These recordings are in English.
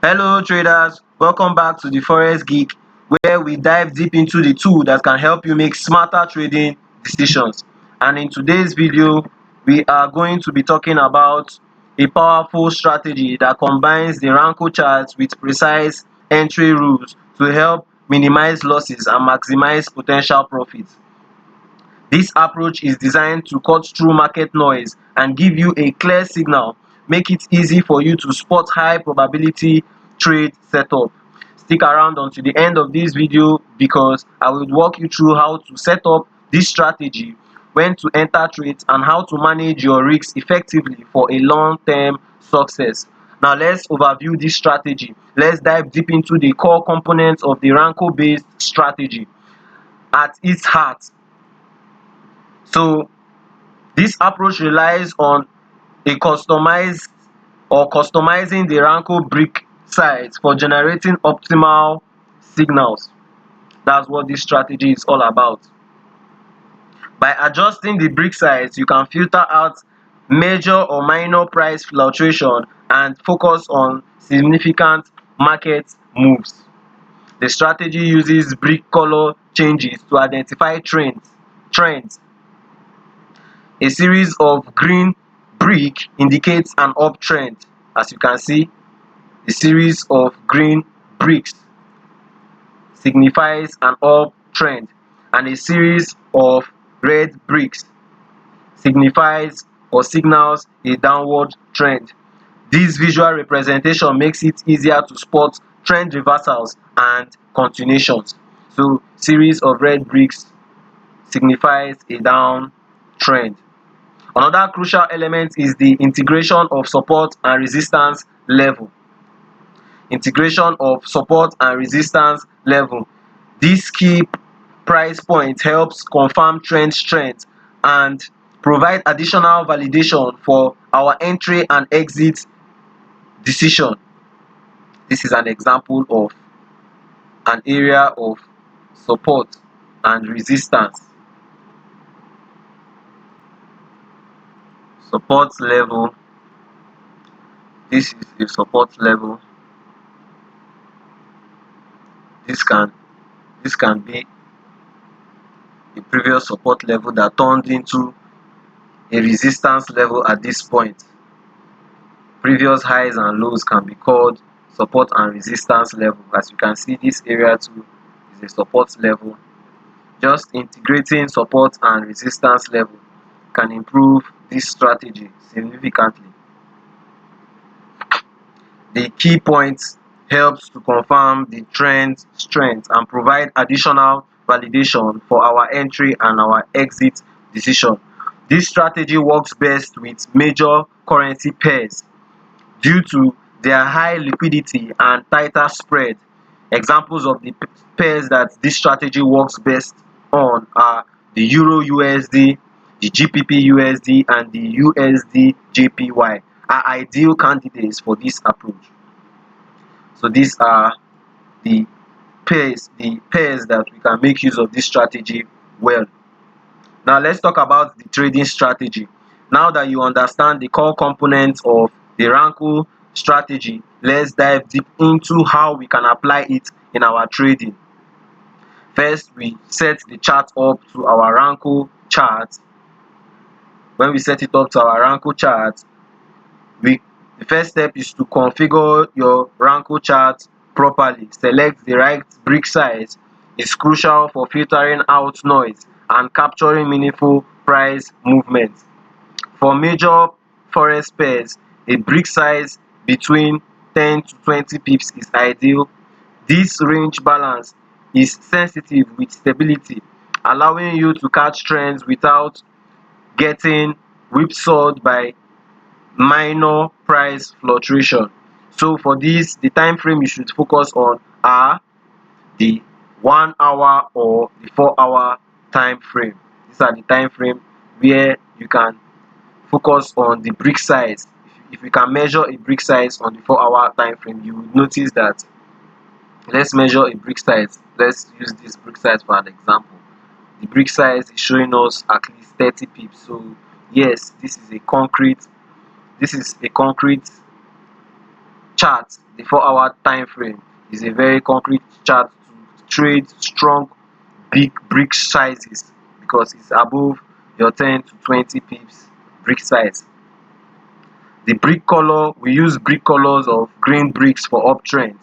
Hello traders, welcome back to the Forex Geek, where we dive deep into the tool that can help you make smarter trading decisions. And in today's video, we are going to be talking about a powerful strategy that combines the Renko charts with precise entry rules to help minimize losses and maximize potential profits. This approach is designed to cut through market noise and give you a clear signal, make it easy for you to spot high probability trade setup. Stick around until the end of this video because I will walk you through how to set up this strategy, when to enter trades, and how to manage your risks effectively for a long-term success. Now let's overview this strategy. Let's dive deep into the core components of the Renko based strategy. At its heart, so this approach relies on a customizing the Renko brick size for generating optimal signals. That's what this strategy is all about. By adjusting the brick size, you can filter out major or minor price fluctuation and focus on significant market moves. The strategy uses brick color changes to identify trends. A series of green brick indicates an uptrend. As you can see, the series of green bricks signifies an uptrend, and a series of red bricks signifies or signals a downward trend. This visual representation makes it easier to spot trend reversals and continuations. So series of red bricks signifies a downtrend. Another crucial element is the integration of support and resistance level. Integration of support and resistance level. This key price point helps confirm trend strength and provide additional validation for our entry and exit decision. This is an example of an area of support and resistance. Support level. This is a support level. This can be a previous support level that turned into a resistance level at this point. Previous highs and lows can be called support and resistance level. As you can see, this area too is a support level. Just integrating support and resistance level can improve this strategy significantly. The key point helps to confirm the trend strength and provide additional validation for our entry and our exit decision. This strategy works best with major currency pairs due to their high liquidity and tighter spread. Examples of the pairs that this strategy works best on are the Euro USD, the GBP USD, and the USD JPY are ideal candidates for this approach. So these are the pairs that we can make use of this strategy well. Now let's talk about the trading strategy. Now that you understand the core components of the Renko strategy, let's dive deep into how we can apply it in our trading. First, we set the chart up to our Renko chart. When we set it up to our Renko chart, the first step is to configure your Renko chart properly. Select the right brick size. It's crucial for filtering out noise and capturing meaningful price movements. For major forex pairs, a brick size between 10 to 20 pips is ideal. This range balance is sensitive with stability, allowing you to catch trends without getting whipsawed by minor price fluctuation. So for this, the time frame you should focus on are the 1 hour or the 4 hour time frame. These are the time frame where you can focus on the brick size. If you can measure a brick size on the 4 hour time frame, you will notice that. Let's measure a brick size. Let's use this brick size for an example. The brick size is showing us at least 30 pips. So yes, this is a concrete chart. the 4-hour time frame is a very concrete chart to trade strong big brick sizes because it's above your 10 to 20 pips brick size. The brick color, we use brick colors of green bricks for uptrend,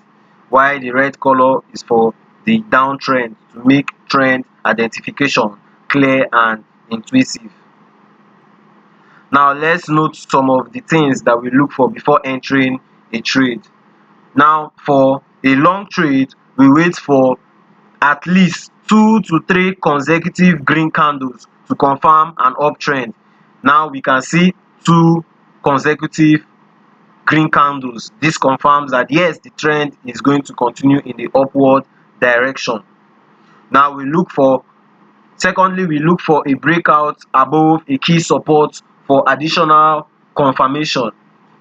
while the red color is for the downtrend to make trend identification clear and intuitive. Now let's note some of the things that we look for before entering a trade. Now for a long trade, we wait for at least 2 to 3 consecutive green candles to confirm an uptrend. Now we can see 2 consecutive green candles. This confirms that yes, the trend is going to continue in the upward direction. Now secondly, we look for a breakout above a key support for additional confirmation.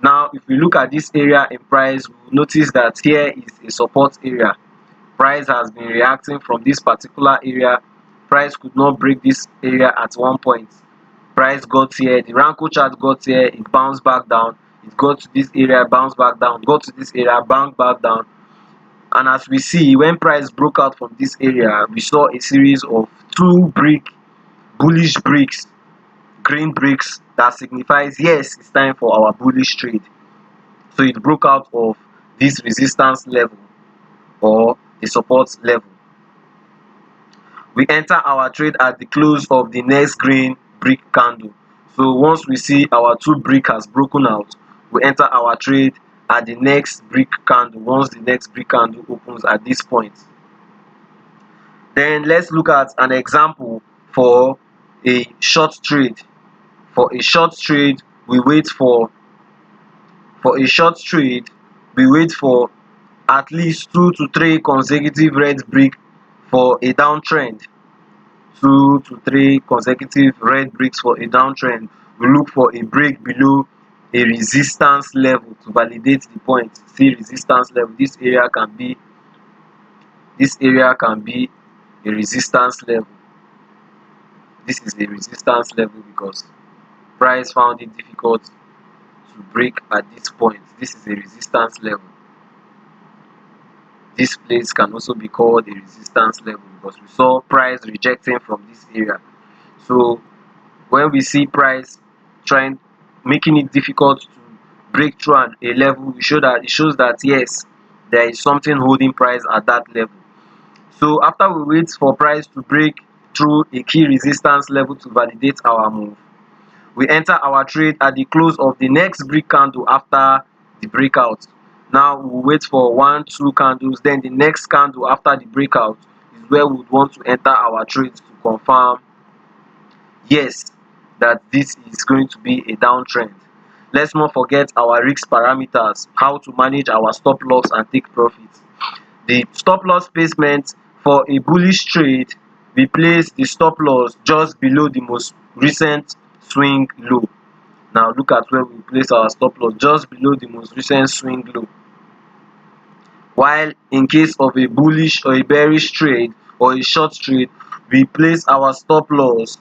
Now if we look at this area in price, we will notice that here is a support area. Price has been reacting from this particular area. Price could not break this area at one point. Price got here, the Renko chart got here, it bounced back down, it got to this area, bounced back down, got to this area, bounced back down. And as we see, when price broke out from this area, we saw a series of 2 bullish bricks, green bricks, that signifies yes, it's time for our bullish trade. So it broke out of this resistance level or the support level. We enter our trade at the close of the next green brick candle. So once we see our 2 brick has broken out, we enter our trade at the next brick candle once the next brick candle opens at this point. Then let's look at an example for a short trade. For a short trade, we wait for at least 2 to 3 consecutive red brick for a downtrend. 2 to 3 consecutive red bricks for a downtrend. We look for a break below a resistance level to validate the point. See resistance level. This area can be a resistance level. This is a resistance level because price found it difficult to break at this point. This is a resistance level. This place can also be called a resistance level because we saw price rejecting from this area. So when we see price making it difficult to break through a level, it shows that yes, there is something holding price at that level. So after we wait for price to break through a key resistance level to validate our move, we enter our trade at the close of the next brick candle after the breakout. Now we wait for 1 2 candles, then the next candle after the breakout is where we would want to enter our trade to confirm yes, that this is going to be a downtrend. Let's not forget our risk parameters, how to manage our stop loss and take profits. The stop loss placement for a bullish trade, we place the stop loss just below the most recent swing low. Now look at where we place our stop loss, just below the most recent swing low. While in case of a bullish or a bearish trade or a short trade, we place our stop loss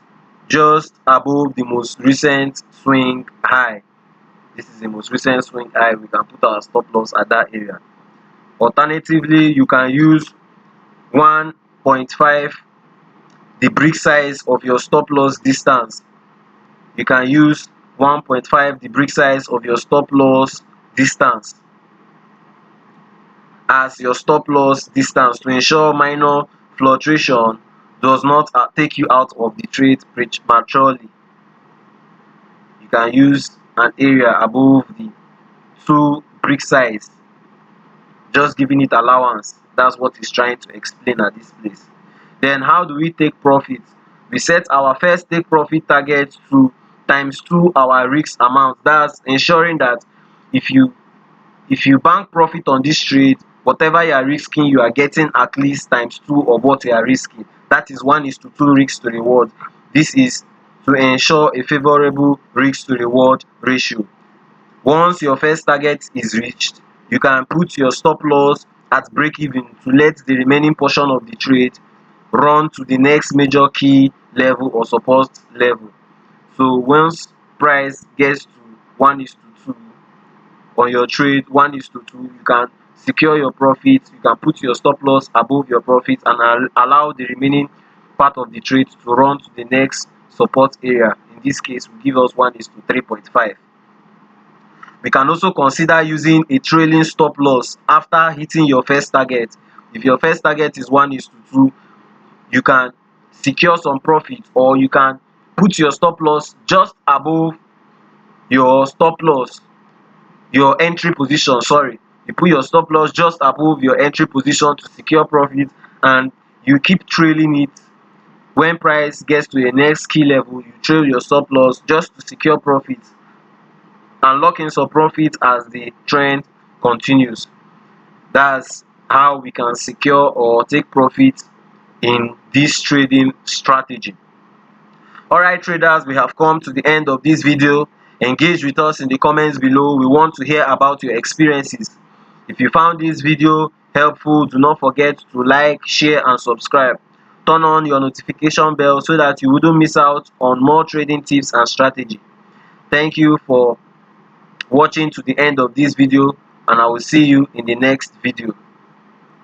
just above the most recent swing high. This is the most recent swing high. We can put our stop loss at that area. Alternatively, you can use 1.5 the brick size of your stop loss distance. You can use 1.5 the brick size of your stop loss distance as your stop loss distance to ensure minor fluctuation does not take you out of the trade prematurely. You can use an area above the 2 brick size, just giving it allowance. That's what he's trying to explain at this place. Then how do we take profit? We set our first take profit target to ×2 our risk amount. That's ensuring that if you bank profit on this trade, whatever you are risking, you are getting at least ×2 of what you are risking. That is 1:2 risk to reward. This is to ensure a favorable risk to reward ratio. Once your first target is reached, you can put your stop loss at break even to let the remaining portion of the trade run to the next major key level or support level. So once price gets to 1:2 on your trade, 1:2, you can secure your profits. You can put your stop loss above your profits and allow the remaining part of the trade to run to the next support area. In this case, will give us 1:3.5. We can also consider using a trailing stop loss after hitting your first target. If your first target is 1:2, you can secure some profit, or you can put your stop loss just above your stop loss, your entry position. Sorry, you put your stop loss just above your entry position to secure profit, and you keep trailing it. When price gets to the next key level, you trail your stop loss just to secure profit and lock in some profit as the trend continues. That's how we can secure or take profit in this trading strategy. Alright traders, we have come to the end of this video. Engage with us in the comments below. We want to hear about your experiences. If you found this video helpful, do not forget to like, share and subscribe. Turn on your notification bell so that you wouldn't miss out on more trading tips and strategy. Thank you for watching to the end of this video, and I will see you in the next video.